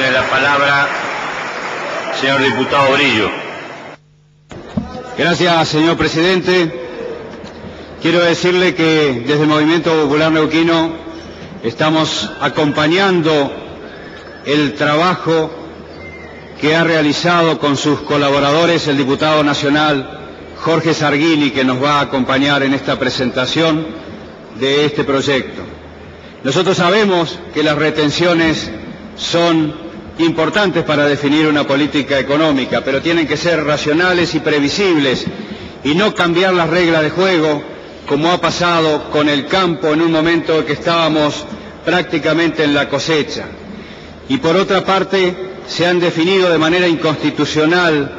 Tiene la palabra señor diputado Brillo. Gracias, señor presidente. Quiero decirle que desde el Movimiento Popular Neuquino estamos acompañando el trabajo que ha realizado con sus colaboradores el diputado nacional Jorge Sarguini, que nos va a acompañar en esta presentación de este proyecto. Nosotros sabemos que las retenciones son importantes para definir una política económica, pero tienen que ser racionales y previsibles y no cambiar las reglas de juego como ha pasado con el campo en un momento en que estábamos prácticamente en la cosecha. Y por otra parte, se han definido de manera inconstitucional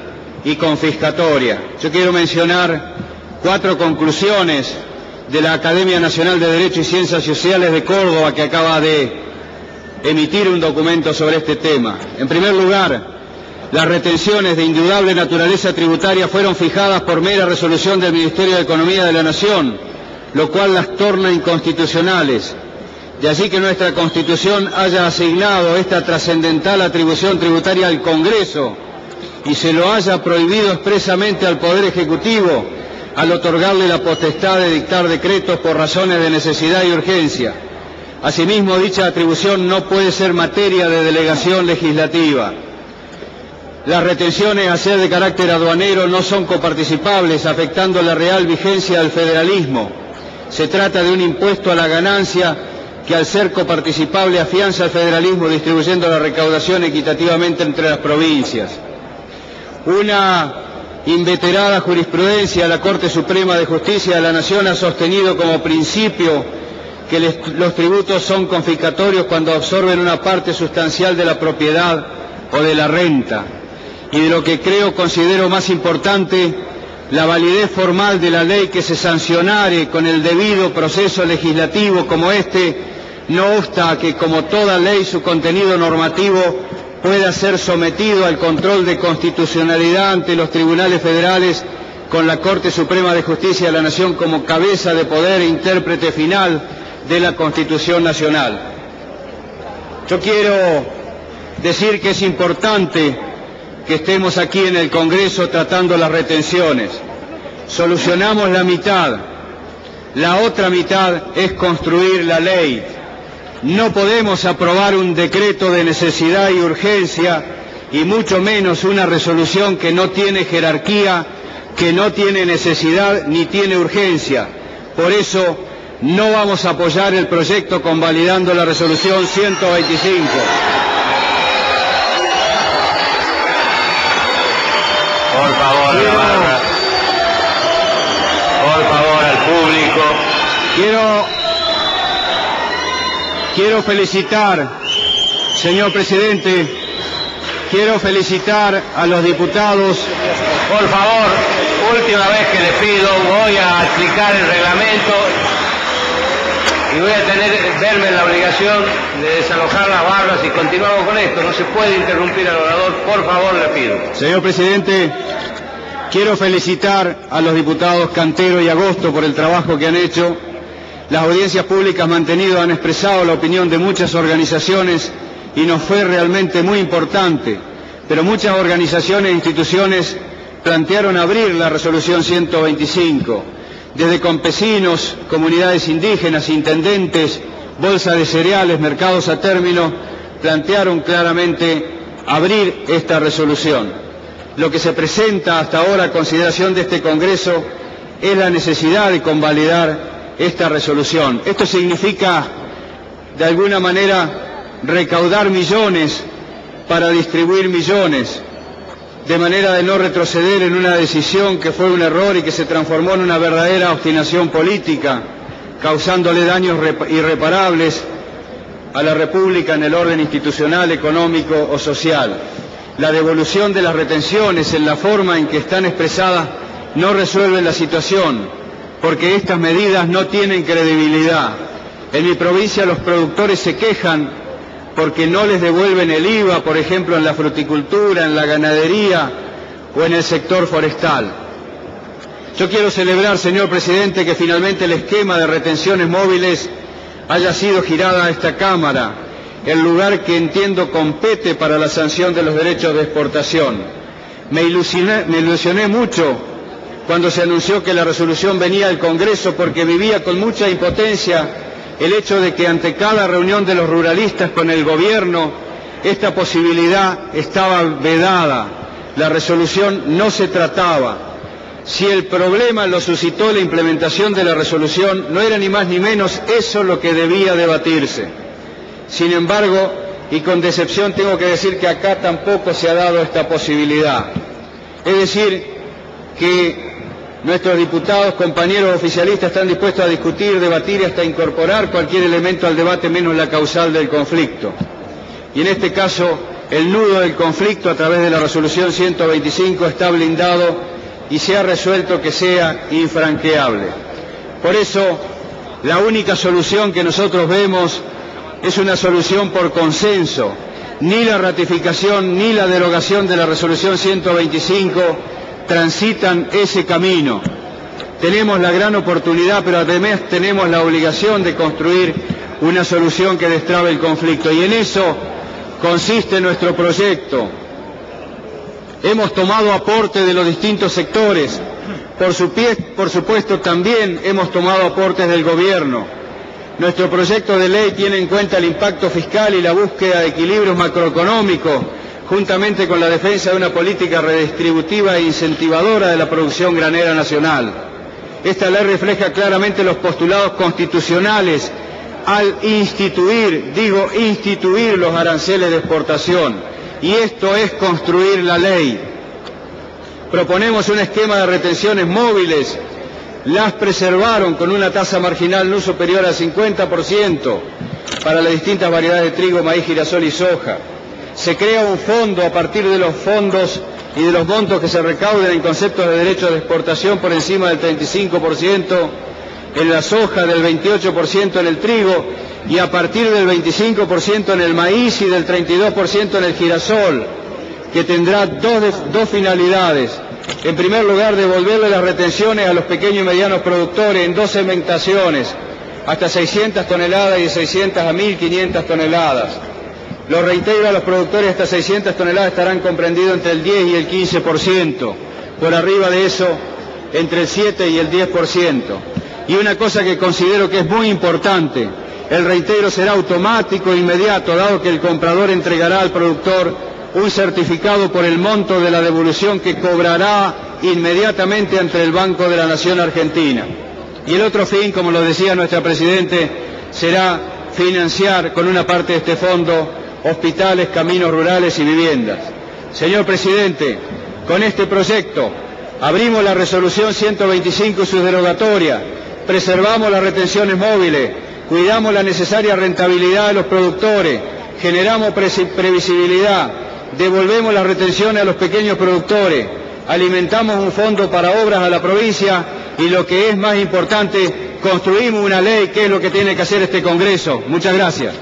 y confiscatoria. Yo quiero mencionar 4 conclusiones de la Academia Nacional de Derecho y Ciencias Sociales de Córdoba, que acaba de emitir un documento sobre este tema. En primer lugar, las retenciones de indudable naturaleza tributaria fueron fijadas por mera resolución del Ministerio de Economía de la Nación, lo cual las torna inconstitucionales. De allí que nuestra Constitución haya asignado esta trascendental atribución tributaria al Congreso y se lo haya prohibido expresamente al Poder Ejecutivo al otorgarle la potestad de dictar decretos por razones de necesidad y urgencia. Asimismo, dicha atribución no puede ser materia de delegación legislativa. Las retenciones a ser de carácter aduanero no son coparticipables, afectando la real vigencia del federalismo. Se trata de un impuesto a la ganancia que, al ser coparticipable, afianza el federalismo distribuyendo la recaudación equitativamente entre las provincias. Una inveterada jurisprudencia de la Corte Suprema de Justicia de la Nación ha sostenido como principio que los tributos son confiscatorios cuando absorben una parte sustancial de la propiedad o de la renta. Y de lo que considero más importante, la validez formal de la ley que se sancionare con el debido proceso legislativo como este, no obsta a que, como toda ley, su contenido normativo pueda ser sometido al control de constitucionalidad ante los tribunales federales, con la Corte Suprema de Justicia de la Nación como cabeza de poder e intérprete final de la Constitución Nacional. Yo quiero decir que es importante que estemos aquí en el Congreso tratando las retenciones. Solucionamos la mitad, la otra mitad es construir la ley. No podemos aprobar un decreto de necesidad y urgencia, y mucho menos una resolución que no tiene jerarquía, que no tiene necesidad ni tiene urgencia. Por eso no vamos a apoyar el proyecto convalidando la resolución 125. Por favor, la barra. Por favor, al público. Quiero felicitar, señor presidente, quiero felicitar a los diputados. Por favor, última vez que les pido, voy a explicar el reglamento y voy a verme en la obligación de desalojar las barras y continuamos con esto. No se puede interrumpir al orador, por favor, le pido. Señor presidente, quiero felicitar a los diputados Cantero y Agosto por el trabajo que han hecho. Las audiencias públicas mantenidas han expresado la opinión de muchas organizaciones y nos fue realmente muy importante, pero muchas organizaciones e instituciones plantearon abrir la resolución 125. Desde campesinos, comunidades indígenas, intendentes, bolsa de cereales, mercados a término, plantearon claramente abrir esta resolución. Lo que se presenta hasta ahora a consideración de este Congreso es la necesidad de convalidar esta resolución. Esto significa, de alguna manera, recaudar millones para distribuir millones, de manera de no retroceder en una decisión que fue un error y que se transformó en una verdadera obstinación política, causándole daños irreparables a la República en el orden institucional, económico o social. La devolución de las retenciones en la forma en que están expresadas no resuelve la situación, porque estas medidas no tienen credibilidad. En mi provincia los productores se quejan porque no les devuelven el IVA, por ejemplo, en la fruticultura, en la ganadería o en el sector forestal. Yo quiero celebrar, señor presidente, que finalmente el esquema de retenciones móviles haya sido girada a esta Cámara. el lugar que entiendo compete para la sanción de los derechos de exportación. Me ilusioné mucho cuando se anunció que la resolución venía del Congreso, porque vivía con mucha impotencia el hecho de que ante cada reunión de los ruralistas con el gobierno, esta posibilidad estaba vedada. La resolución no se trataba. Si el problema lo suscitó la implementación de la resolución, no era ni más ni menos eso lo que debía debatirse. Sin embargo, y con decepción tengo que decir que acá tampoco se ha dado esta posibilidad. Es decir, que nuestros diputados, compañeros oficialistas, están dispuestos a discutir, debatir y hasta incorporar cualquier elemento al debate menos la causal del conflicto. Y en este caso, el nudo del conflicto a través de la resolución 125 está blindado y se ha resuelto que sea infranqueable. Por eso, la única solución que nosotros vemos es una solución por consenso. Ni la ratificación ni la derogación de la resolución 125 transitan ese camino. Tenemos la gran oportunidad, pero además tenemos la obligación de construir una solución que destrabe el conflicto, y en eso consiste nuestro proyecto. Hemos tomado aporte de los distintos sectores, por supuesto también hemos tomado aportes del gobierno. Nuestro proyecto de ley tiene en cuenta el impacto fiscal y la búsqueda de equilibrios macroeconómicos, juntamente con la defensa de una política redistributiva e incentivadora de la producción granera nacional. Esta ley refleja claramente los postulados constitucionales al instituir los aranceles de exportación, y esto es construir la ley. Proponemos un esquema de retenciones móviles. Las preservaron con una tasa marginal no superior al 50% para las distintas variedades de trigo, maíz, girasol y soja. Se crea un fondo a partir de los fondos y de los montos que se recauden en conceptos de derechos de exportación por encima del 35% en la soja, del 28% en el trigo y a partir del 25% en el maíz y del 32% en el girasol, que tendrá dos finalidades. En primer lugar, devolverle las retenciones a los pequeños y medianos productores en dos segmentaciones, hasta 600 toneladas y de 600 a 1.500 toneladas. Los reintegros a los productores hasta 600 toneladas estarán comprendidos entre el 10 y el 15%. Por arriba de eso, entre el 7 y el 10%. Y una cosa que considero que es muy importante, el reintegro será automático e inmediato, dado que el comprador entregará al productor un certificado por el monto de la devolución que cobrará inmediatamente ante el Banco de la Nación Argentina. Y el otro fin, como lo decía nuestra Presidente, será financiar con una parte de este fondo hospitales, caminos rurales y viviendas. Señor Presidente, con este proyecto abrimos la resolución 125 y sus derogatorias, preservamos las retenciones móviles, cuidamos la necesaria rentabilidad de los productores, generamos previsibilidad, devolvemos las retenciones a los pequeños productores, alimentamos un fondo para obras a la provincia y, lo que es más importante, construimos una ley, que es lo que tiene que hacer este Congreso. Muchas gracias.